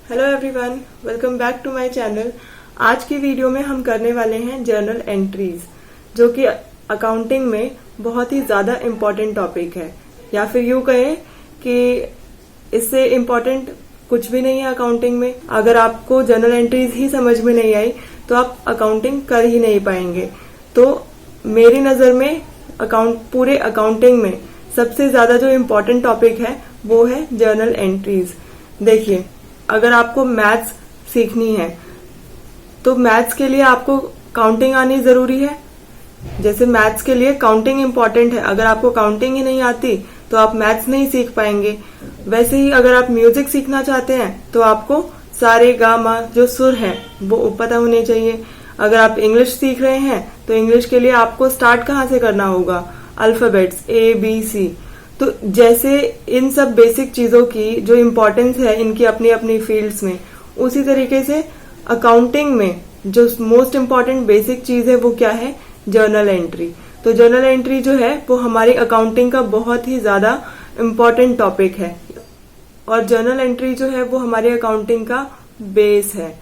Hello everyone, welcome back to my channel. आज की video में हम करने वाले हैं जर्नल एंट्रीज, जो कि अकाउंटिंग में बहुत ही ज्यादा इम्पोर्टेंट टॉपिक है, या फिर यूं कहें कि इससे इम्पोर्टेंट कुछ भी नहीं है अकाउंटिंग में। अगर आपको जर्नल एंट्रीज ही समझ में नहीं आई तो आप अकाउंटिंग कर ही नहीं पाएंगे। तो मेरी नजर में पूरे अकाउंटिंग में सबसे ज्यादा जो इम्पोर्टेंट टॉपिक है वो है जर्नल एंट्रीज। देखिए, अगर आपको मैथ्स सीखनी है तो मैथ्स के लिए आपको काउंटिंग आनी जरूरी है। जैसे मैथ्स के लिए काउंटिंग इम्पोर्टेंट है, अगर आपको काउंटिंग ही नहीं आती तो आप मैथ्स नहीं सीख पाएंगे। वैसे ही अगर आप म्यूजिक सीखना चाहते हैं तो आपको सारे गा मा जो सुर है वो पता होने चाहिए। अगर आप इंग्लिश सीख रहे हैं तो इंग्लिश के लिए आपको स्टार्ट कहाँ से करना होगा, अल्फाबेट्स ABC। तो जैसे इन सब बेसिक चीजों की जो इम्पोर्टेंस है इनकी अपनी अपनी फील्ड्स में, उसी तरीके से अकाउंटिंग में जो मोस्ट इम्पोर्टेंट बेसिक चीज है वो क्या है, जर्नल एंट्री। तो जर्नल एंट्री जो है वो हमारी अकाउंटिंग का बहुत ही ज्यादा इम्पोर्टेंट टॉपिक है, और जर्नल एंट्री जो है वो हमारी अकाउंटिंग का बेस है।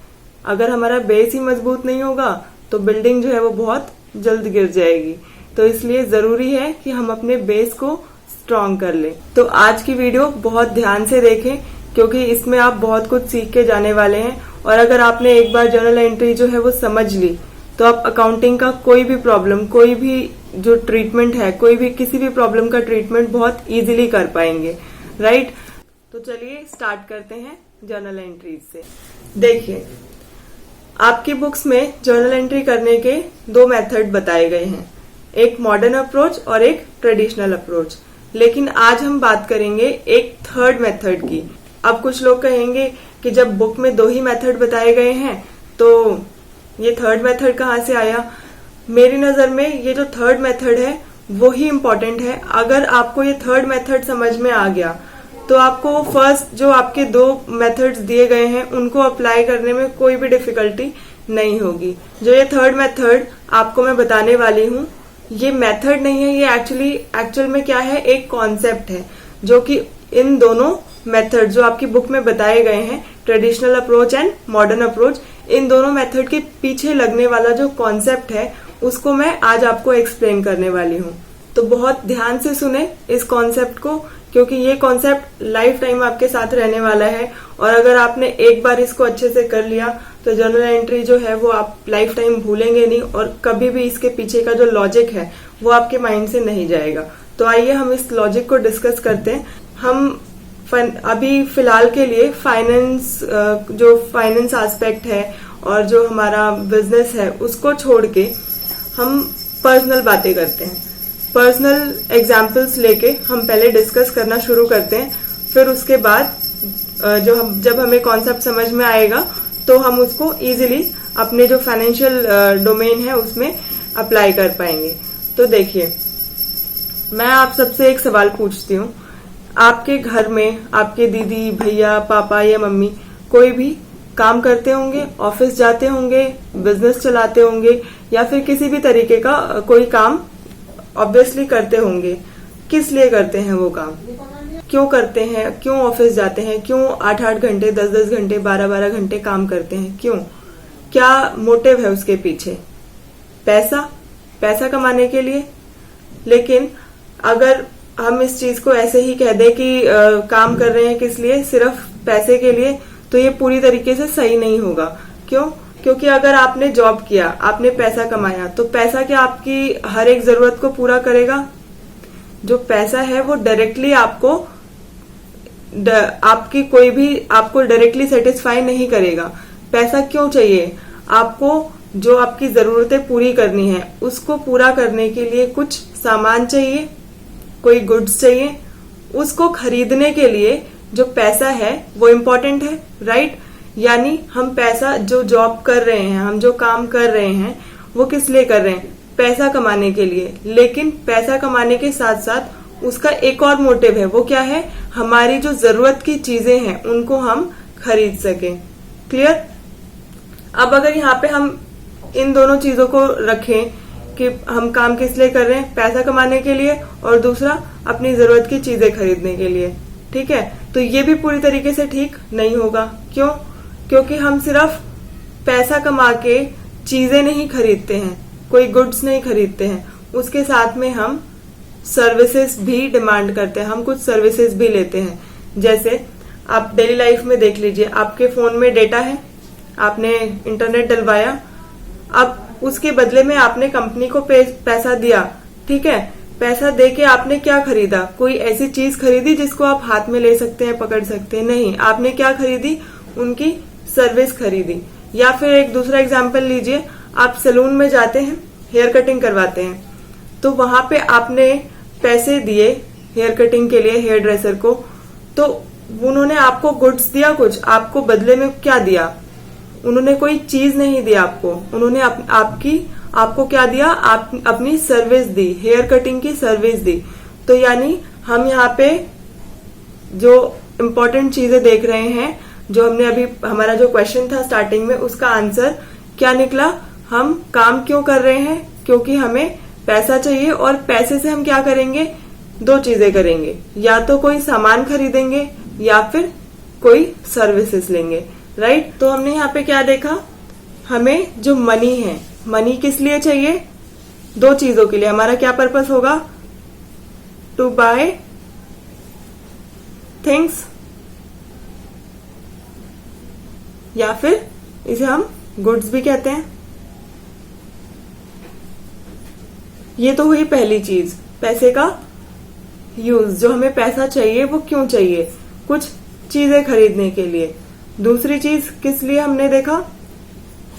अगर हमारा बेस ही मजबूत नहीं होगा तो बिल्डिंग जो है वो बहुत जल्द गिर जाएगी। तो इसलिए जरूरी है कि हम अपने बेस को स्ट्रॉन्ग कर ले। तो आज की वीडियो बहुत ध्यान से देखें, क्योंकि इसमें आप बहुत कुछ सीख के जाने वाले हैं। और अगर आपने एक बार जर्नल एंट्री जो है वो समझ ली तो आप अकाउंटिंग का कोई भी प्रॉब्लम, कोई भी जो ट्रीटमेंट है, कोई भी किसी भी प्रॉब्लम का ट्रीटमेंट बहुत इजीली कर पाएंगे, राइट। तो चलिए स्टार्ट करते हैं जर्नल एंट्रीज से। देखिए, आपकी बुक्स में जर्नल एंट्री करने के दो मेथड बताए गए हैं, एक मॉडर्न अप्रोच और एक ट्रेडिशनल अप्रोच। लेकिन आज हम बात करेंगे एक थर्ड मेथड की। अब कुछ लोग कहेंगे कि जब बुक में दो ही मेथड बताए गए हैं तो ये थर्ड मेथड कहाँ से आया। मेरी नजर में ये जो थर्ड मेथड है वो ही इम्पोर्टेंट है। अगर आपको ये थर्ड मेथड समझ में आ गया तो आपको फर्स्ट जो आपके दो मेथड्स दिए गए हैं उनको अप्लाई करने में कोई भी डिफिकल्टी नहीं होगी। जो ये थर्ड मेथड आपको मैं बताने वाली हूँ, ये मेथड नहीं है, ये एक्चुअल में क्या है, एक कॉन्सेप्ट है, जो कि इन दोनों मेथड जो आपकी बुक में बताए गए हैं, traditional approach and modern approach, इन दोनों मेथड के पीछे लगने वाला जो कॉन्सेप्ट है उसको मैं आज आपको एक्सप्लेन करने वाली हूँ। तो बहुत ध्यान से सुने इस कॉन्सेप्ट को, क्योंकि ये कॉन्सेप्ट लाइफ टाइम आपके साथ रहने वाला है। और अगर आपने एक बार इसको अच्छे से कर लिया तो जर्नल एंट्री जो है वो आप लाइफ टाइम भूलेंगे नहीं, और कभी भी इसके पीछे का जो लॉजिक है वो आपके माइंड से नहीं जाएगा। तो आइए हम इस लॉजिक को डिस्कस करते हैं। हम अभी फिलहाल के लिए जो फाइनेंस एस्पेक्ट है और जो हमारा बिजनेस है उसको छोड़ के हम पर्सनल बातें करते हैं। पर्सनल एग्जाम्पल्स लेके हम पहले डिस्कस करना शुरू करते हैं, फिर उसके बाद जब हमें कॉन्सेप्ट समझ में आएगा तो हम उसको इजीली अपने जो फाइनेंशियल डोमेन है उसमें अप्लाई कर पाएंगे। तो देखिए, मैं आप सबसे एक सवाल पूछती हूँ। आपके घर में आपके दीदी, भैया, पापा या मम्मी कोई भी काम करते होंगे, ऑफिस जाते होंगे, बिजनेस चलाते होंगे, या फिर किसी भी तरीके का कोई काम ऑब्वियसली करते होंगे। किस लिए करते हैं वो काम, क्यों करते हैं, क्यों ऑफिस जाते हैं, क्यों 8-8 घंटे, 10-10 घंटे, 12-12 घंटे काम करते हैं, क्यों, क्या मोटिव है उसके पीछे? पैसा कमाने के लिए। लेकिन अगर हम इस चीज को ऐसे ही कह दें कि काम कर रहे हैं किस लिए, सिर्फ पैसे के लिए, तो ये पूरी तरीके से सही नहीं होगा। क्यों? क्योंकि अगर आपने जॉब किया, आपने पैसा कमाया, तो पैसा क्या आपकी हर एक जरूरत को पूरा करेगा? जो पैसा है वो डायरेक्टली आपको डायरेक्टली सेटिस्फाई नहीं करेगा। पैसा क्यों चाहिए आपको? जो आपकी जरूरतें पूरी करनी है उसको पूरा करने के लिए कुछ सामान चाहिए, कोई गुड्स चाहिए। उसको खरीदने के लिए जो पैसा है वो इम्पोर्टेंट है, राइट। यानी हम पैसा जो जॉब कर रहे हैं, हम जो काम कर रहे हैं वो किस लिए कर रहे हैं? पैसा कमाने के लिए। लेकिन पैसा कमाने के साथ साथ उसका एक और मोटिव है, वो क्या है? हमारी जो जरूरत की चीजें हैं उनको हम खरीद सकें। क्लियर? अब अगर यहाँ पे हम इन दोनों चीजों को रखें कि हम काम किस लिए कर रहे हैं, पैसा कमाने के लिए, और दूसरा अपनी जरूरत की चीजें खरीदने के लिए, ठीक है, तो ये भी पूरी तरीके से ठीक नहीं होगा। क्यों? क्योंकि हम सिर्फ पैसा कमा के चीजें नहीं खरीदते हैं, कोई गुड्स नहीं खरीदते हैं, उसके साथ में हम सर्विसेज भी डिमांड करते हैं, हम कुछ सर्विसेज भी लेते हैं। जैसे आप डेली लाइफ में देख लीजिए, आपके फोन में डेटा है, आपने इंटरनेट डलवाया, अब उसके बदले में आपने कंपनी को पैसा दिया, ठीक है। पैसा देके आपने क्या खरीदा? कोई ऐसी चीज खरीदी जिसको आप हाथ में ले सकते हैं, पकड़ सकते हैं? नहीं, आपने क्या खरीदी? उनकी सर्विस खरीदी। या फिर एक दूसरा एग्जाम्पल लीजिए, आप सैलून में जाते हैं, हेयर कटिंग करवाते हैं, तो वहां पे आपने पैसे दिए हेयर कटिंग के लिए हेयर ड्रेसर को, तो उन्होंने आपको गुड्स दिया, कुछ आपको बदले में क्या दिया? उन्होंने कोई चीज नहीं दी आपको, उन्होंने आपको क्या दिया? अपनी सर्विस दी, हेयर कटिंग की सर्विस दी। तो यानी हम यहाँ पे जो इम्पोर्टेंट चीजें देख रहे हैं, जो हमने अभी हमारा जो क्वेश्चन था स्टार्टिंग में, उसका आंसर क्या निकला? हम काम क्यों कर रहे हैं? क्योंकि हमें पैसा चाहिए, और पैसे से हम क्या करेंगे? दो चीजें करेंगे, या तो कोई सामान खरीदेंगे या फिर कोई सर्विसेज लेंगे, राइट। तो हमने यहाँ पे क्या देखा? हमें जो मनी है, मनी किस लिए चाहिए? दो चीजों के लिए। हमारा क्या पर्पस होगा? टू बाय थिंग्स, या फिर इसे हम गुड्स भी कहते हैं। ये तो हुई पहली चीज, पैसे का यूज। जो हमें पैसा चाहिए वो क्यों चाहिए? कुछ चीजें खरीदने के लिए। दूसरी चीज किस लिए हमने देखा?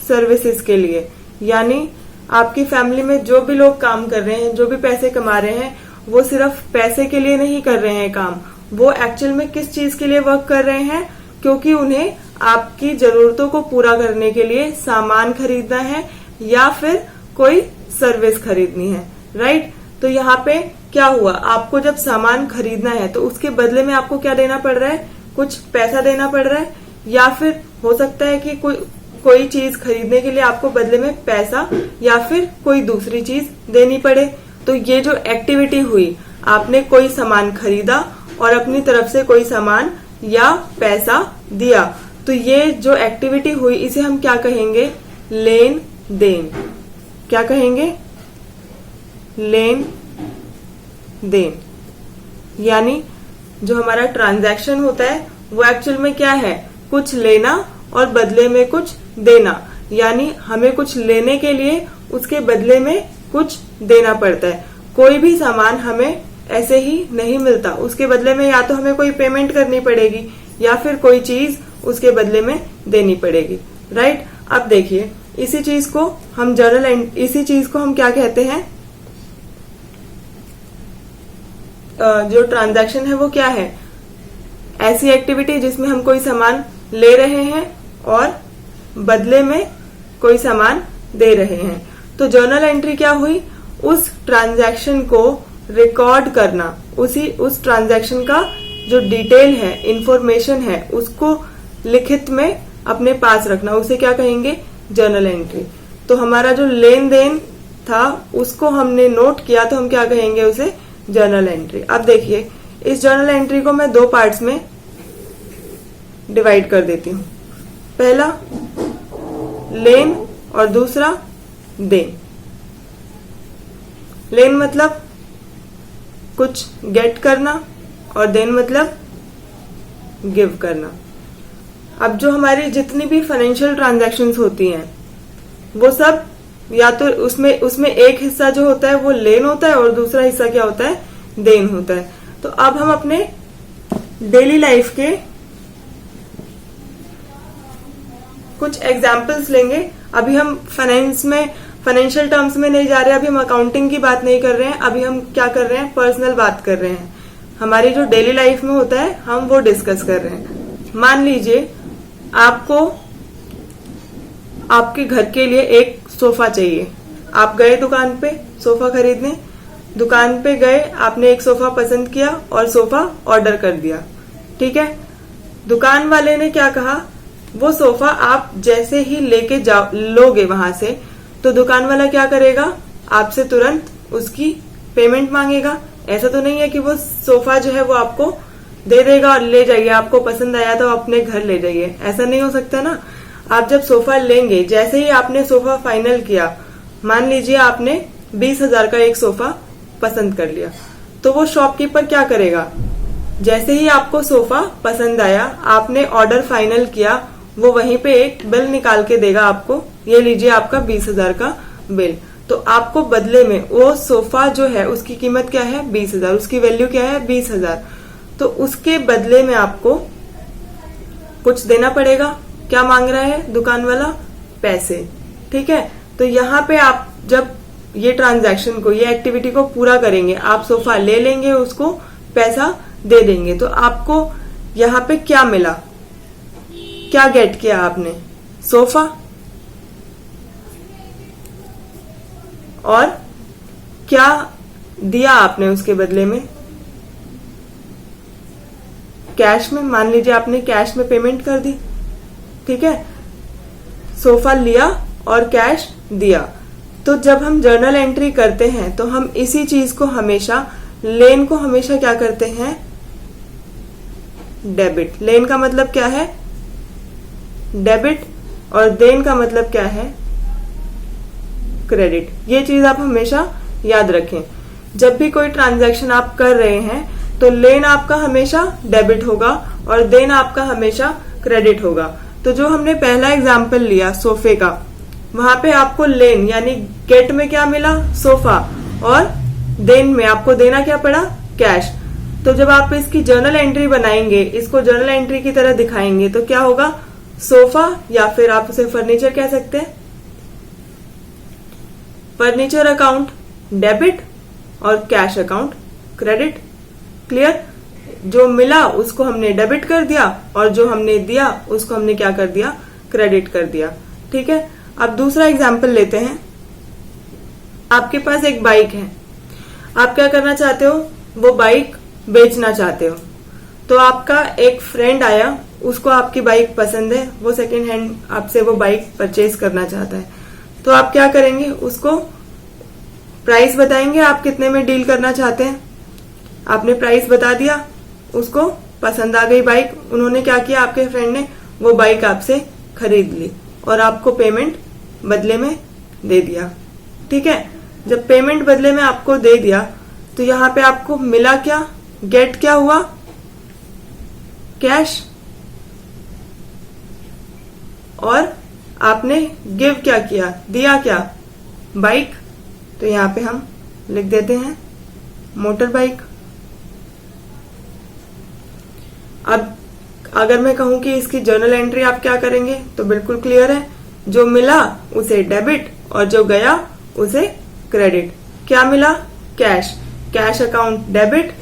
सर्विसेज के लिए। यानी आपकी फैमिली में जो भी लोग काम कर रहे हैं, जो भी पैसे कमा रहे हैं, वो सिर्फ पैसे के लिए नहीं कर रहे हैं काम, वो एक्चुअल में किस चीज के लिए वर्क कर रहे हैं? क्योंकि उन्हें आपकी जरूरतों को पूरा करने के लिए सामान खरीदना है या फिर कोई सर्विस खरीदनी है, राइट। तो यहाँ पे क्या हुआ? आपको जब सामान खरीदना है तो उसके बदले में आपको क्या देना पड़ रहा है? कुछ पैसा देना पड़ रहा है, या फिर हो सकता है कि कोई चीज खरीदने के लिए आपको बदले में पैसा या फिर कोई दूसरी चीज देनी पड़े। तो ये जो एक्टिविटी हुई, आपने कोई सामान खरीदा और अपनी तरफ से कोई सामान या पैसा दिया, तो ये जो एक्टिविटी हुई इसे हम क्या कहेंगे? लेन देन। क्या कहेंगे? लेन देन। यानी जो हमारा ट्रांजैक्शन होता है वो एक्चुअल में क्या है? कुछ लेना और बदले में कुछ देना। यानी हमें कुछ लेने के लिए उसके बदले में कुछ देना पड़ता है। कोई भी सामान हमें ऐसे ही नहीं मिलता, उसके बदले में या तो हमें कोई पेमेंट करनी पड़ेगी या फिर कोई चीज उसके बदले में देनी पड़ेगी, राइट। अब देखिए, इसी चीज को हम इसी चीज को हम क्या कहते हैं? जो ट्रांजैक्शन है वो क्या है? ऐसी एक्टिविटी जिसमें हम कोई सामान ले रहे हैं और बदले में कोई सामान दे रहे हैं। तो जर्नल एंट्री क्या हुई? उस ट्रांजैक्शन को रिकॉर्ड करना, उस ट्रांजैक्शन का जो डिटेल है, इंफॉर्मेशन है, उसको लिखित में अपने पास रखना, उसे क्या कहेंगे? Journal entry. तो हमारा जो लेन देन था उसको हमने नोट किया, तो हम क्या कहेंगे? उसे जर्नल एंट्री। अब देखिए, इस जर्नल एंट्री को मैं दो पार्ट्स में डिवाइड कर देती हूँ। पहला लेन और दूसरा देन। लेन मतलब कुछ गेट करना और देन मतलब गिव करना। अब जो हमारी जितनी भी फाइनेंशियल ट्रांजैक्शंस होती हैं वो सब या तो उसमें एक हिस्सा जो होता है वो लेन होता है और दूसरा हिस्सा क्या होता है? देन होता है। तो अब हम अपने डेली लाइफ के कुछ एग्जाम्पल्स लेंगे। अभी हम फाइनेंशियल टर्म्स में नहीं जा रहे, अभी हम अकाउंटिंग की बात नहीं कर रहे हैं, अभी हम क्या कर रहे हैं? पर्सनल बात कर रहे हैं। हमारी जो डेली लाइफ में होता है हम वो डिस्कस कर रहे हैं। मान लीजिए आपको आपके घर के लिए एक सोफा चाहिए। आप गए दुकान पे सोफा खरीदने, दुकान पे गए, आपने एक सोफा पसंद किया और सोफा ऑर्डर कर दिया, ठीक है। दुकान वाले ने क्या कहा? वो सोफा आप जैसे ही लेके लोगे वहां से, तो दुकान वाला क्या करेगा? आपसे तुरंत उसकी पेमेंट मांगेगा। ऐसा तो नहीं है कि वो सोफा जो है वो आपको दे देगा और ले जाइए, आपको पसंद आया तो अपने घर ले जाइए। ऐसा नहीं हो सकता ना। आप जब सोफा लेंगे, जैसे ही आपने सोफा फाइनल किया, मान लीजिए आपने 20,000 का एक सोफा पसंद कर लिया, तो वो शॉपकीपर क्या करेगा, जैसे ही आपको सोफा पसंद आया, आपने ऑर्डर फाइनल किया, वो वहीं पे एक बिल निकाल के देगा आपको, ये लीजिए आपका 20,000 का बिल। तो आपको बदले में वो सोफा जो है उसकी कीमत क्या है, 20,000, उसकी वैल्यू क्या है, 20,000। तो उसके बदले में आपको कुछ देना पड़ेगा। क्या मांग रहा है दुकान वाला, पैसे। ठीक है, तो यहाँ पे आप जब ये ट्रांजैक्शन को, ये एक्टिविटी को पूरा करेंगे, आप सोफा ले लेंगे, उसको पैसा दे देंगे, तो आपको यहाँ पे क्या मिला, क्या गेट किया आपने, सोफा, और क्या दिया आपने उसके बदले में, कैश में। मान लीजिए आपने कैश में पेमेंट कर दी। ठीक है, सोफा लिया और कैश दिया। तो जब हम जर्नल एंट्री करते हैं तो हम इसी चीज को हमेशा, लेन को हमेशा क्या करते हैं, डेबिट। लेन का मतलब क्या है, डेबिट, और देन का मतलब क्या है, क्रेडिट। ये चीज आप हमेशा याद रखें। जब भी कोई ट्रांजैक्शन आप कर रहे हैं तो लेन आपका हमेशा डेबिट होगा और देन आपका हमेशा क्रेडिट होगा। तो जो हमने पहला एग्जाम्पल लिया सोफे का, वहां पे आपको लेन यानी गेट में क्या मिला, सोफा, और देन में आपको देना क्या पड़ा, कैश। तो जब आप इसकी जर्नल एंट्री बनाएंगे, इसको जर्नल एंट्री की तरह दिखाएंगे, तो क्या होगा, सोफा, या फिर आप उसे फर्नीचर कह सकते हैं, फर्नीचर अकाउंट डेबिट और कैश अकाउंट क्रेडिट। क्लियर। जो मिला उसको हमने डेबिट कर दिया और जो हमने दिया उसको हमने क्या कर दिया, क्रेडिट कर दिया। ठीक है, अब दूसरा एग्जाम्पल लेते हैं। आपके पास एक बाइक है, आप क्या करना चाहते हो, वो बाइक बेचना चाहते हो। तो आपका एक फ्रेंड आया, उसको आपकी बाइक पसंद है, वो सेकेंड हैंड आपसे वो बाइक परचेज करना चाहता है। तो आप क्या करेंगे, उसको प्राइस बताएंगे, आप कितने में डील करना चाहते हैं। आपने प्राइस बता दिया, उसको पसंद आ गई बाइक, उन्होंने क्या किया, आपके फ्रेंड ने वो बाइक आपसे खरीद ली और आपको पेमेंट बदले में दे दिया। ठीक है, जब पेमेंट बदले में आपको दे दिया तो यहाँ पे आपको मिला क्या, गेट क्या हुआ, कैश, और आपने गिव क्या किया, दिया क्या, बाइक। तो यहाँ पे हम लिख देते हैं मोटर बाइक। अब अगर मैं कहूं कि इसकी जर्नल एंट्री आप क्या करेंगे, तो बिल्कुल क्लियर है, जो मिला उसे डेबिट और जो गया उसे क्रेडिट। क्या मिला, कैश, कैश अकाउंट डेबिट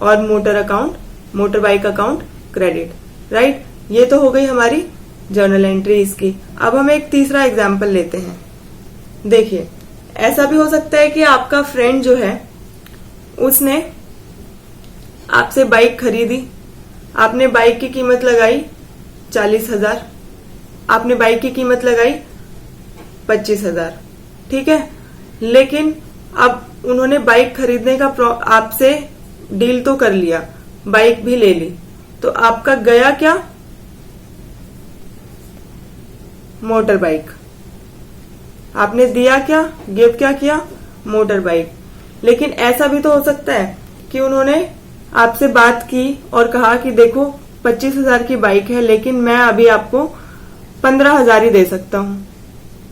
और motor account, motor bike account credit. Right, ये तो हो गई हमारी जर्नल एंट्री इसकी। अब हम एक तीसरा एग्जाम्पल लेते हैं। देखिए, ऐसा भी हो सकता है कि आपका फ्रेंड जो है उसने आपसे बाइक खरीदी, आपने बाइक की कीमत लगाई 40,000, आपने बाइक की कीमत लगाई 25,000। ठीक है, लेकिन अब उन्होंने बाइक खरीदने का आपसे डील तो कर लिया, बाइक भी ले ली, तो आपका गया क्या, मोटर बाइक। आपने दिया क्या, गिव क्या किया, मोटर बाइक। लेकिन ऐसा भी तो हो सकता है कि उन्होंने आपसे बात की और कहा कि देखो 25,000 की बाइक है, लेकिन मैं अभी आपको 15,000 ही दे सकता हूं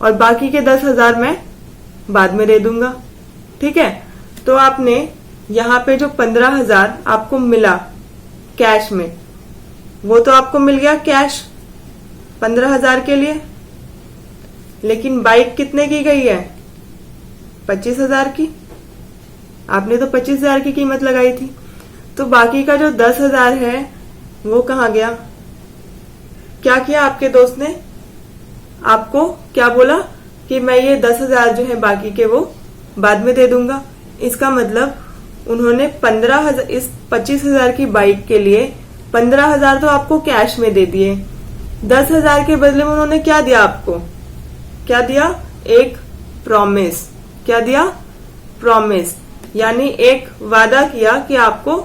और बाकी के 10,000 मैं बाद में दे दूंगा। ठीक है, तो आपने यहाँ पे जो 15,000 आपको मिला कैश में, वो तो आपको मिल गया कैश 15,000 के लिए, लेकिन बाइक कितने की गई है, 25,000 की। आपने तो 25,000 की कीमत लगाई थी, तो बाकी का जो 10,000 है वो कहाँ गया। क्या किया आपके दोस्त ने, आपको क्या बोला कि मैं ये 10,000 जो है बाकी के वो बाद में दे दूंगा। इसका मतलब उन्होंने 15,000, इस 25,000 की बाइक के लिए 15,000 तो आपको कैश में दे दिए, 10,000 के बदले में उन्होंने क्या दिया आपको, क्या दिया, एक प्रॉमिस। क्या दिया, प्रॉमिस, यानी एक वादा किया कि आपको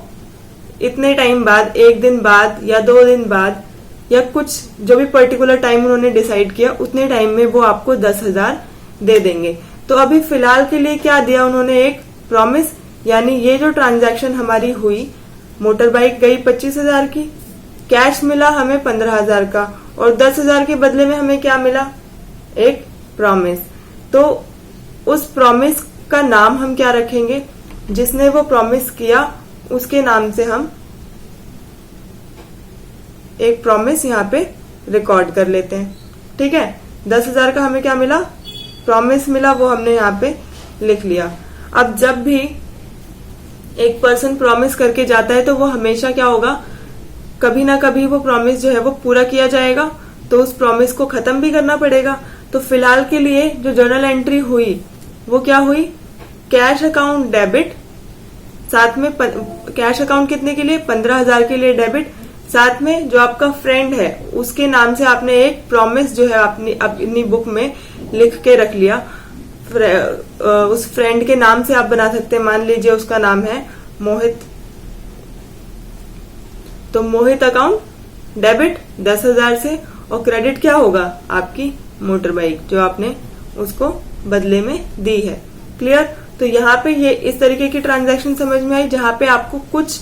इतने टाइम बाद, 1 दिन बाद या 2 दिन बाद या कुछ जो भी पर्टिकुलर टाइम उन्होंने डिसाइड किया, उतने टाइम में वो आपको 10,000 दे देंगे। तो अभी फिलहाल के लिए क्या दिया उन्होंने, एक प्रॉमिस, यानी ये जो ट्रांजैक्शन हमारी हुई, मोटर बाइक गई 25,000 की, कैश मिला हमें 15,000 का, और 10,000 के बदले में हमें क्या मिला, एक प्रॉमिस। तो उस प्रॉमिस का नाम हम क्या रखेंगे, जिसने वो प्रॉमिस किया उसके नाम से हम एक प्रॉमिस यहाँ पे रिकॉर्ड कर लेते हैं। ठीक है, 10,000 का हमें क्या मिला, प्रॉमिस मिला, वो हमने यहाँ पे लिख लिया। अब जब भी एक पर्सन प्रॉमिस करके जाता है तो वो हमेशा क्या होगा, कभी ना कभी वो प्रॉमिस जो है वो पूरा किया जाएगा, तो उस प्रॉमिस को खत्म भी करना पड़ेगा। तो फिलहाल के लिए जो जर्नल एंट्री हुई वो क्या हुई, कैश अकाउंट डेबिट, साथ में कैश अकाउंट कितने के लिए, 15,000 के लिए डेबिट, साथ में जो आपका फ्रेंड है उसके नाम से आपने एक प्रॉमिस जो है अपनी बुक में लिख के रख लिया। उस फ्रेंड के नाम से आप बना सकते हैं, मान लीजिए उसका नाम है मोहित, तो मोहित अकाउंट डेबिट 10,000 से, और क्रेडिट क्या होगा, आपकी मोटर बाइक जो आपने उसको बदले में दी है। क्लियर। तो यहाँ पे ये इस तरीके की ट्रांजैक्शन समझ में आई, जहाँ पे आपको कुछ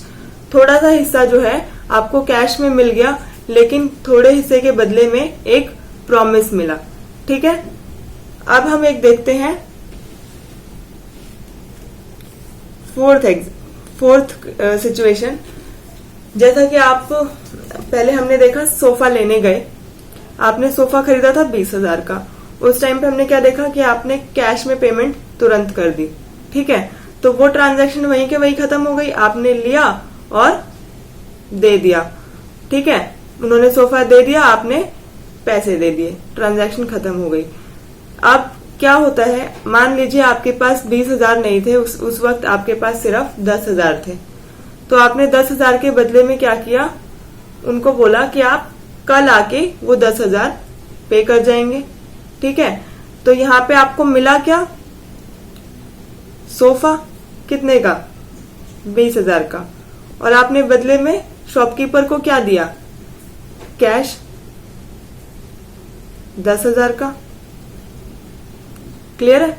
थोड़ा सा हिस्सा जो है आपको कैश में मिल गया, लेकिन थोड़े हिस्से के बदले में एक प्रॉमिस मिला। ठीक है, अब हम एक देखते हैं फोर्थ सिचुएशन। जैसा कि आप पहले हमने देखा, सोफा लेने गए, आपने सोफा खरीदा था 20,000 का, उस टाइम पे हमने क्या देखा कि आपने कैश में पेमेंट तुरंत कर दी। ठीक है, तो वो ट्रांजैक्शन वहीं के वहीं खत्म हो गई, आपने लिया और दे दिया। ठीक है, उन्होंने सोफा दे दिया, आपने पैसे दे दिए, ट्रांजैक्शन खत्म हो गई। अब क्या होता है, मान लीजिए आपके पास 20,000 नहीं थे, उस वक्त आपके पास सिर्फ 10,000 थे, तो आपने 10,000 के बदले में क्या किया, उनको बोला कि आप कल आके वो 10,000 पे कर जाएंगे। ठीक है, तो यहाँ पे आपको मिला क्या, सोफा, कितने का, 20,000 का, और आपने बदले में शॉपकीपर को क्या दिया, कैश 10,000 का। क्लियर है।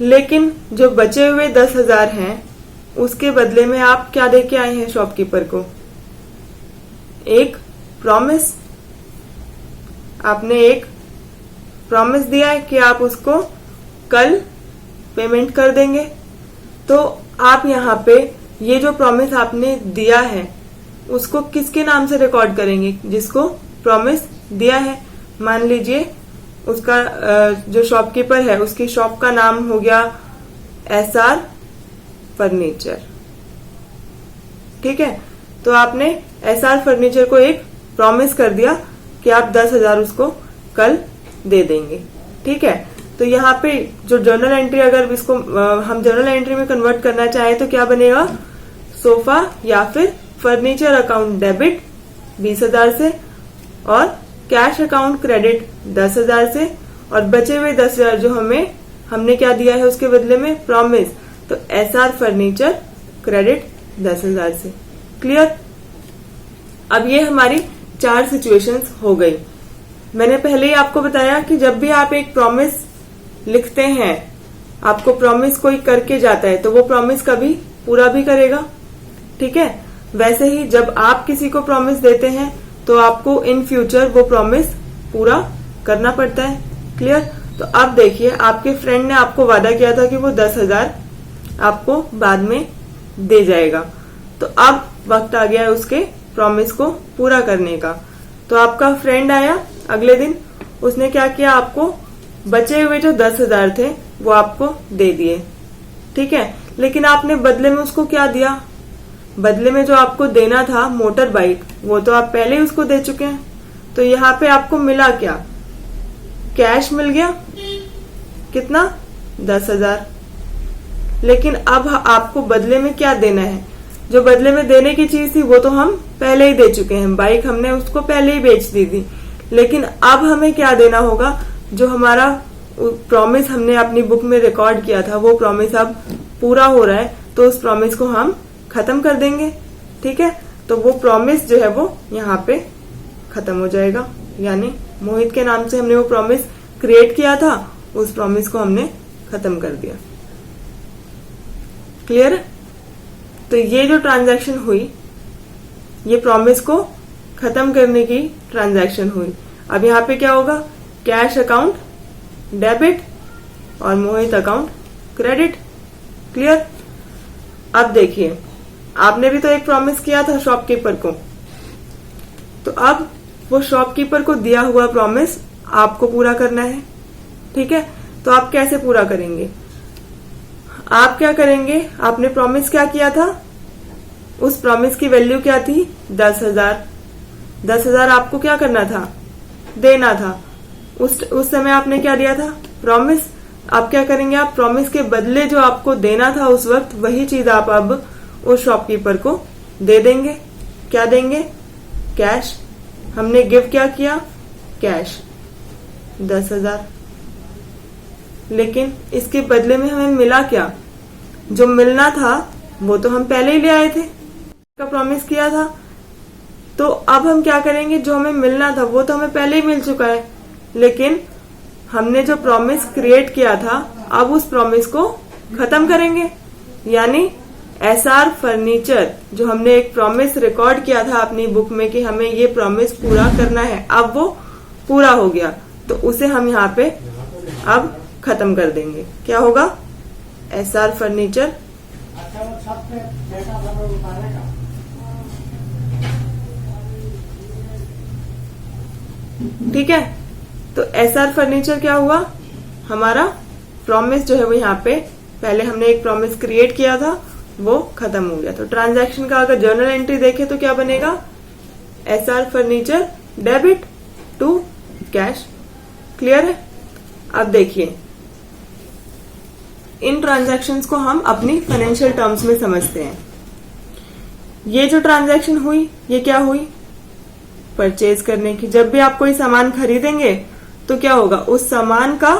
लेकिन जो बचे हुए 10,000 हैं उसके बदले में आप क्या दे के आए हैं शॉपकीपर को, एक प्रॉमिस। आपने एक प्रॉमिस दिया है कि आप उसको कल पेमेंट कर देंगे। तो आप यहाँ पे ये जो प्रॉमिस आपने दिया है उसको किसके नाम से रिकॉर्ड करेंगे, जिसको प्रॉमिस दिया है। मान लीजिए उसका जो शॉपकीपर है उसकी शॉप का नाम हो गया SR फर्नीचर। ठीक है, तो आपने SR फर्नीचर को एक प्रॉमिस कर दिया कि आप 10,000 उसको कल दे देंगे। ठीक है, तो यहाँ पे जो जर्नल एंट्री, अगर इसको हम जर्नल एंट्री में कन्वर्ट करना चाहें तो क्या बनेगा, सोफा या फिर फर्नीचर अकाउंट डेबिट 20,000 से और कैश अकाउंट क्रेडिट 10,000 से, और बचे हुए 10,000 जो हमने क्या दिया है उसके बदले में, प्रॉमिस, तो SR फर्नीचर क्रेडिट 10,000 से। क्लियर। अब ये हमारी 4 सिचुएशंस हो गई। मैंने पहले ही आपको बताया कि जब भी आप एक प्रॉमिस लिखते हैं, आपको प्रॉमिस कोई करके जाता है तो वो प्रॉमिस कभी पूरा भी करेगा। ठीक है, वैसे ही जब आप किसी को प्रॉमिस देते हैं तो आपको इन फ्यूचर वो प्रॉमिस पूरा करना पड़ता है। क्लियर। तो अब देखिए, आपके फ्रेंड ने आपको वादा किया था कि वो 10,000 आपको बाद में दे जाएगा, तो अब वक्त आ गया है उसके प्रॉमिस को पूरा करने का। तो आपका फ्रेंड आया अगले दिन, उसने क्या किया, आपको बचे हुए जो 10,000 थे वो आपको दे दिए। ठीक है, लेकिन आपने बदले में उसको क्या दिया, बदले में जो आपको देना था मोटर बाइक, वो तो आप पहले ही उसको दे चुके हैं। तो यहाँ पे आपको मिला क्या, कैश मिल गया, कितना, 10,000। लेकिन अब आपको बदले में क्या देना है, जो बदले में देने की चीज थी वो तो हम पहले ही दे चुके हैं, बाइक हमने उसको पहले ही बेच दी थी। लेकिन अब हमें क्या देना होगा, जो हमारा प्रॉमिस हमने अपनी बुक में रिकॉर्ड किया था वो प्रॉमिस अब पूरा हो रहा है, तो उस प्रॉमिस को हम खत्म कर देंगे। ठीक है, तो वो प्रॉमिस जो है वो यहाँ पे खत्म हो जाएगा। यानी मोहित के नाम से हमने वो प्रॉमिस क्रिएट किया था, उस प्रॉमिस को हमने खत्म कर दिया। क्लियर? तो ये जो ट्रांजैक्शन हुई, ये प्रॉमिस को खत्म करने की ट्रांजैक्शन हुई। अब यहाँ पे क्या होगा? कैश अकाउंट डेबिट और मोहित अकाउंट क्रेडिट। क्लियर? अब देखिए, आपने भी तो एक प्रॉमिस किया था शॉपकीपर को, तो अब वो शॉपकीपर को दिया हुआ प्रॉमिस आपको पूरा करना है। ठीक है, तो आप कैसे पूरा करेंगे? आप क्या करेंगे? आपने प्रॉमिस क्या किया था? उस प्रॉमिस की वैल्यू क्या थी? 10,000। 10,000 आपको क्या करना था? देना था। उस समय आपने क्या दिया था? प्रॉमिस। आप क्या करेंगे? आप प्रॉमिस के बदले जो आपको देना था उस वक्त, वही चीज आप अब उस शॉपकीपर को दे देंगे। क्या देंगे? कैश। हमने गिव क्या किया? कैश 10,000। लेकिन इसके बदले में हमें मिला क्या? जो मिलना था वो तो हम पहले ही ले आए थे, का प्रॉमिस किया था। तो अब हम क्या करेंगे? जो हमें मिलना था वो तो हमें पहले ही मिल चुका है, लेकिन हमने जो प्रॉमिस क्रिएट किया था अब उस प्रॉमिस को खत्म करेंगे। यानी एसआर फर्नीचर, जो हमने एक प्रॉमिस रिकॉर्ड किया था अपनी बुक में कि हमें ये प्रॉमिस पूरा करना है, अब वो पूरा हो गया, तो उसे हम यहाँ पे अब खत्म कर देंगे। क्या होगा? एसआर फर्नीचर ठीक है। तो एसआर फर्नीचर क्या हुआ? हमारा प्रॉमिस जो है वो यहाँ पे, पहले हमने एक प्रॉमिस क्रिएट किया था, वो खत्म हो गया। तो ट्रांजैक्शन का अगर जर्नल एंट्री देखें तो क्या बनेगा? SR furniture debit to cash. Clear है? अब देखिए, इन ट्रांजैक्शंस को हम अपनी फाइनेंशियल टर्म्स में समझते हैं। ये जो ट्रांजैक्शन हुई, ये क्या हुई? परचेज करने की। जब भी आप कोई सामान खरीदेंगे तो क्या होगा? उस सामान का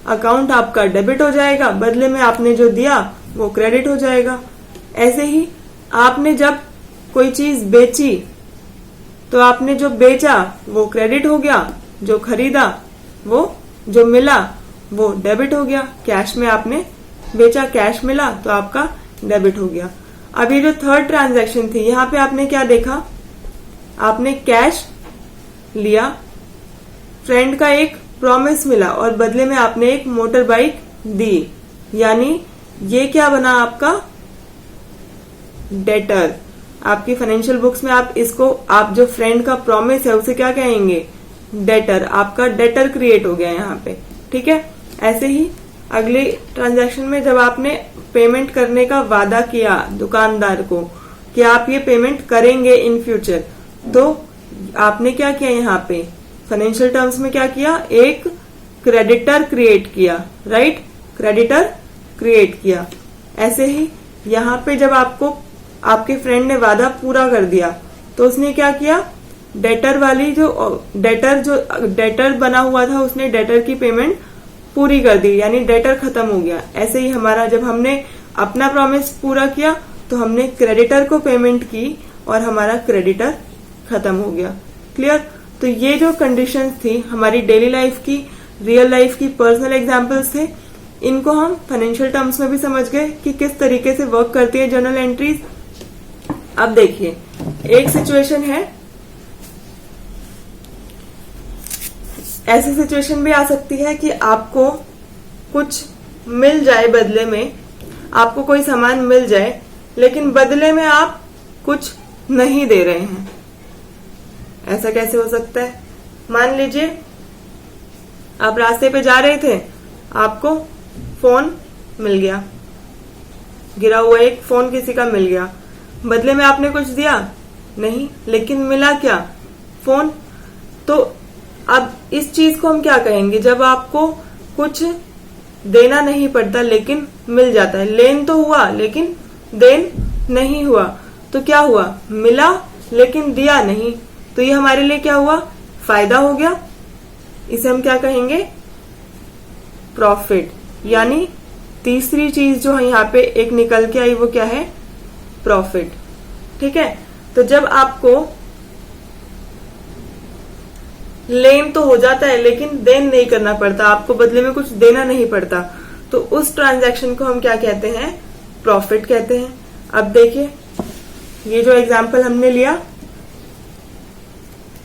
अकाउंट आपका डेबिट हो जाएगा, बदले में आपने जो दिया वो क्रेडिट हो जाएगा। ऐसे ही आपने जब कोई चीज बेची तो आपने जो बेचा वो क्रेडिट हो गया, जो खरीदा वो, जो मिला वो डेबिट हो गया। कैश में आपने बेचा, कैश मिला तो आपका डेबिट हो गया। अब ये जो थर्ड ट्रांजैक्शन थी, यहाँ पे आपने क्या देखा? आपने कैश लिया, फ्रेंड का एक प्रॉमिस मिला और बदले में आपने एक मोटर बाइक दी। यानी ये क्या बना? आपका डेटर। आपकी फाइनेंशियल बुक्स में आप इसको, आप जो फ्रेंड का प्रॉमिस है उसे क्या कहेंगे? डेटर। आपका डेटर क्रिएट हो गया यहाँ पे। ठीक है। ऐसे ही अगले ट्रांजैक्शन में जब आपने पेमेंट करने का वादा किया दुकानदार को कि आप ये पेमेंट करेंगे इन फ्यूचर, तो आपने क्या किया? यहाँ पे फाइनेंशियल टर्म्स में क्या किया? एक क्रेडिटर क्रिएट किया। राइट? क्रेडिटर क्रिएट किया। ऐसे ही यहाँ पे जब आपको आपके फ्रेंड ने वादा पूरा कर दिया तो उसने क्या किया? डेटर वाली जो डेटर बना हुआ था, उसने डेटर की पेमेंट पूरी कर दी, यानी डेटर खत्म हो गया। ऐसे ही हमारा, जब हमने अपना प्रॉमिस पूरा किया तो हमने क्रेडिटर को पेमेंट की और हमारा क्रेडिटर खत्म हो गया। क्लियर? तो ये जो कंडीशंस थी हमारी डेली लाइफ की, रियल लाइफ की, पर्सनल एग्जांपल्स थे, इनको हम फाइनेंशियल टर्म्स में भी समझ गए कि किस तरीके से वर्क करती है जर्नल एंट्रीज। अब देखिए, एक सिचुएशन है, ऐसी सिचुएशन भी आ सकती है कि आपको कुछ मिल जाए, बदले में आपको कोई सामान मिल जाए, लेकिन बदले में आप कुछ नहीं दे रहे हैं। ऐसा कैसे हो सकता है? मान लीजिए आप रास्ते पे जा रहे थे, आपको फोन मिल गया, गिरा हुआ एक फोन किसी का मिल गया, बदले में आपने कुछ दिया? नहीं, लेकिन मिला क्या? फोन। तो अब इस चीज को हम क्या कहेंगे? जब आपको कुछ देना नहीं पड़ता लेकिन मिल जाता है। लेन तो हुआ लेकिन देन नहीं हुआ, तो क्या हुआ? मिला लेकिन दिया नहीं, तो ये हमारे लिए क्या हुआ? फायदा हो गया। इसे हम क्या कहेंगे? प्रॉफिट। यानी तीसरी चीज जो है यहाँ पे एक निकल के आई, वो क्या है? प्रॉफिट। ठीक है। तो जब आपको लेन तो हो जाता है लेकिन देन नहीं करना पड़ता, आपको बदले में कुछ देना नहीं पड़ता, तो उस ट्रांजैक्शन को हम क्या कहते हैं? प्रॉफिट कहते हैं। अब देखिए ये जो एग्जांपल हमने लिया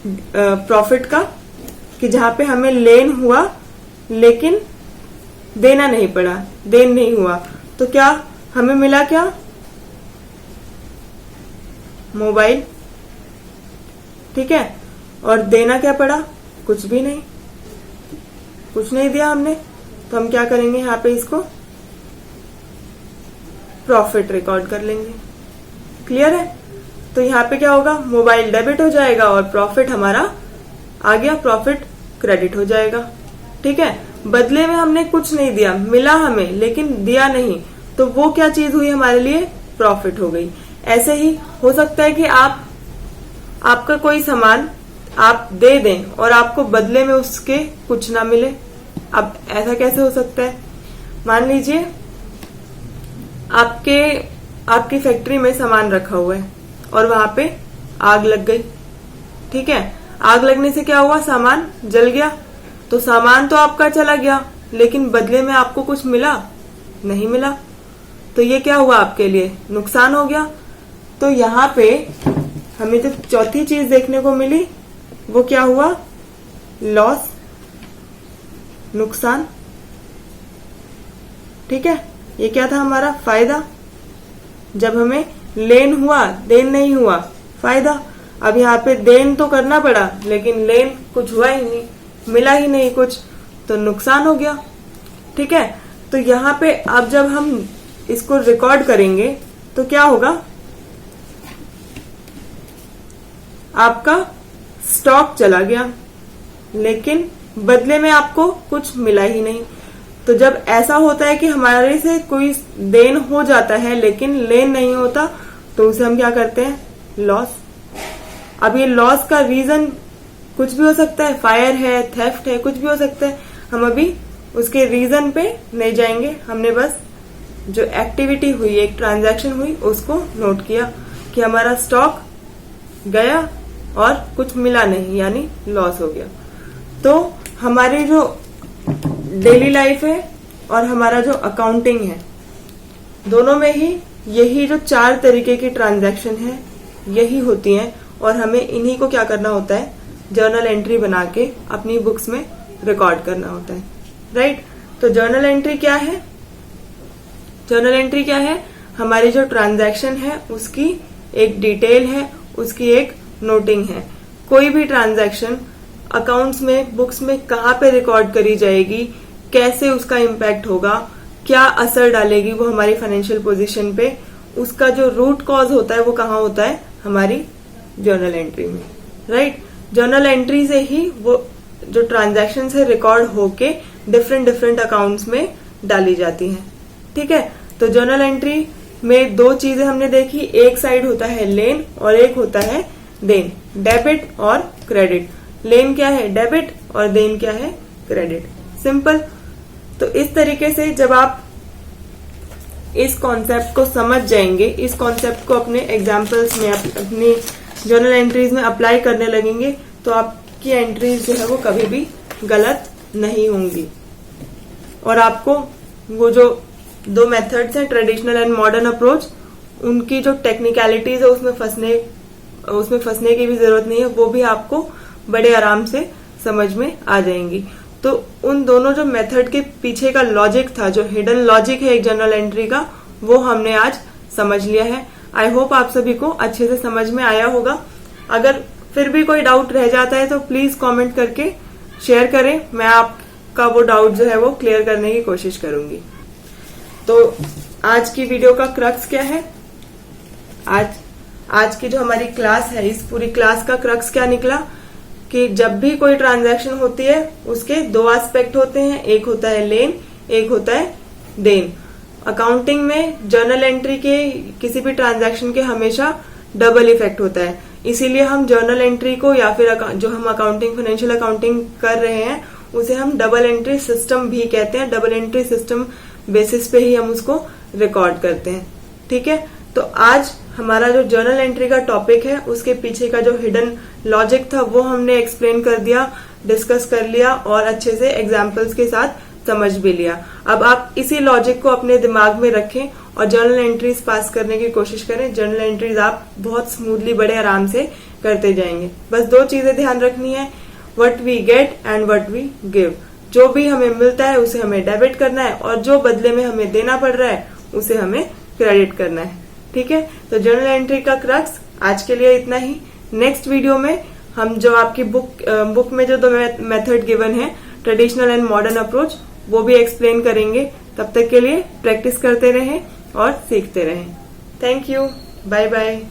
प्रॉफिट का, कि जहां पे हमें लेन हुआ लेकिन देना नहीं पड़ा, देन नहीं हुआ, तो क्या हमें मिला? क्या? मोबाइल, ठीक है। और देना क्या पड़ा? कुछ भी नहीं, कुछ नहीं दिया हमने, तो हम क्या करेंगे? यहाँ पे इसको प्रॉफिट रिकॉर्ड कर लेंगे। क्लियर है? तो यहाँ पे क्या होगा? मोबाइल डेबिट हो जाएगा और प्रॉफिट हमारा आ गया, प्रॉफिट क्रेडिट हो जाएगा। ठीक है। बदले में हमने कुछ नहीं दिया, मिला हमें लेकिन दिया नहीं, तो वो क्या चीज हुई हमारे लिए? प्रॉफिट हो गई। ऐसे ही हो सकता है कि आपका कोई सामान आप दे दें और आपको बदले में उसके कुछ ना मिले। अब ऐसा कैसे हो सकता है? मान लीजिए आपकी फैक्ट्री में सामान रखा हुआ है और वहां पे आग लग गई। ठीक है। आग लगने से क्या हुआ? सामान जल गया। तो सामान तो आपका चला गया लेकिन बदले में आपको कुछ मिला? नहीं मिला। तो ये क्या हुआ? आपके लिए नुकसान हो गया। तो यहाँ पे हमें जो चौथी चीज देखने को मिली वो क्या हुआ? लॉस, नुकसान। ठीक है। ये क्या था? हमारा फायदा। जब हमें लेन हुआ, देन नहीं हुआ, फायदा। अब यहाँ पे देन तो करना पड़ा लेकिन लेन कुछ हुआ ही नहीं, मिला ही नहीं कुछ, तो नुकसान हो गया। ठीक है। तो यहाँ पे अब जब हम इसको रिकॉर्ड करेंगे तो क्या होगा? आपका स्टॉक चला गया लेकिन बदले में आपको कुछ मिला ही नहीं। तो जब ऐसा होता है कि हमारे से कोई देन हो जाता है लेकिन लेन नहीं होता, तो उसे हम क्या करते हैं? लॉस। अब ये लॉस का रीजन कुछ भी हो सकता है, फायर है, थेफ्ट है, कुछ भी हो सकता है। हम अभी उसके रीजन पे नहीं जाएंगे, हमने बस जो एक्टिविटी हुई, एक ट्रांजैक्शन हुई, उसको नोट किया कि हमारा स्टॉक गया और कुछ मिला नहीं, यानी लॉस हो गया। तो हमारी जो डेली लाइफ है और हमारा जो अकाउंटिंग है, दोनों में ही यही जो 4 तरीके की ट्रांजैक्शन है यही होती हैं और हमें इन्हीं को क्या करना होता है? जर्नल एंट्री बना के अपनी बुक्स में रिकॉर्ड करना होता है। राइट। तो जर्नल एंट्री क्या है? जर्नल एंट्री क्या है? हमारी जो ट्रांजैक्शन है उसकी एक डिटेल है, उसकी एक नोटिंग है। कोई भी ट्रांजैक्शन अकाउंट्स में, बुक्स में कहाँ पे रिकॉर्ड करी जाएगी, कैसे उसका इम्पैक्ट होगा, क्या असर डालेगी वो हमारी फाइनेंशियल पोजीशन पे, उसका जो रूट कॉज होता है वो कहाँ होता है? हमारी जर्नल एंट्री में। राइट। जर्नल एंट्री से ही वो जो ट्रांजैक्शन है रिकॉर्ड होके डिफरेंट अकाउंट्स में डाली जाती हैं। ठीक है। तो जर्नल एंट्री में 2 चीजें हमने देखी, एक साइड होता है लेन और एक होता है देन, डेबिट और क्रेडिट। लेन क्या है? डेबिट, और देन क्या है? क्रेडिट। सिंपल। तो इस तरीके से जब आप इस कॉन्सेप्ट को समझ जाएंगे, इस कॉन्सेप्ट को अपने एग्जाम्पल्स में, अपनी जर्नल एंट्रीज में अप्लाई करने लगेंगे, तो आपकी एंट्रीज जो है वो कभी भी गलत नहीं होंगी। और आपको वो जो 2 मेथड्स हैं, ट्रेडिशनल एंड मॉडर्न अप्रोच, उनकी जो टेक्निकलिटीज है उसमें फंसने की भी जरूरत नहीं है, वो भी आपको बड़े आराम से समझ में आ जाएंगी। तो उन दोनों जो मेथड के पीछे का लॉजिक था, जो हिडन लॉजिक है एक जर्नल एंट्री का, वो हमने आज समझ लिया है। आई होप आप सभी को अच्छे से समझ में आया होगा। अगर फिर भी कोई डाउट रह जाता है तो प्लीज कमेंट करके शेयर करें, मैं आपका वो डाउट जो है वो क्लियर करने की कोशिश करूंगी। तो आज की वीडियो का क्रक्स क्या है? आज की जो हमारी क्लास है, इस पूरी क्लास का क्रक्स क्या निकला कि जब भी कोई ट्रांजैक्शन होती है उसके 2 एस्पेक्ट होते हैं, एक होता है लेन, एक होता है देन। अकाउंटिंग में जर्नल एंट्री के किसी भी ट्रांजैक्शन के हमेशा डबल इफेक्ट होता है, इसीलिए हम जर्नल एंट्री को, या फिर जो हम अकाउंटिंग, फाइनेंशियल अकाउंटिंग कर रहे हैं, उसे हम डबल एंट्री सिस्टम भी कहते हैं। डबल एंट्री सिस्टम बेसिस पे ही हम उसको रिकॉर्ड करते हैं। ठीक है। तो आज हमारा जो जर्नल एंट्री का टॉपिक है उसके पीछे का जो हिडन लॉजिक था वो हमने एक्सप्लेन कर दिया, डिस्कस कर लिया और अच्छे से एग्जाम्पल्स के साथ समझ भी लिया। अब आप इसी लॉजिक को अपने दिमाग में रखें और जर्नल एंट्रीज पास करने की कोशिश करें। जर्नल एंट्रीज आप बहुत स्मूथली बड़े आराम से करते जाएंगे। बस 2 चीजें ध्यान रखनी है, what we get and what we give. जो भी हमें मिलता है उसे हमें डेबिट करना है और जो बदले में हमें देना पड़ रहा है उसे हमें क्रेडिट करना है। ठीक है, तो जर्नल एंट्री का क्रक्स आज के लिए इतना ही। नेक्स्ट वीडियो में हम जो आपकी बुक में जो 2 मेथड गिवन है, ट्रेडिशनल एंड मॉडर्न अप्रोच, वो भी एक्सप्लेन करेंगे। तब तक के लिए प्रैक्टिस करते रहें और सीखते रहें। Thank you, bye bye.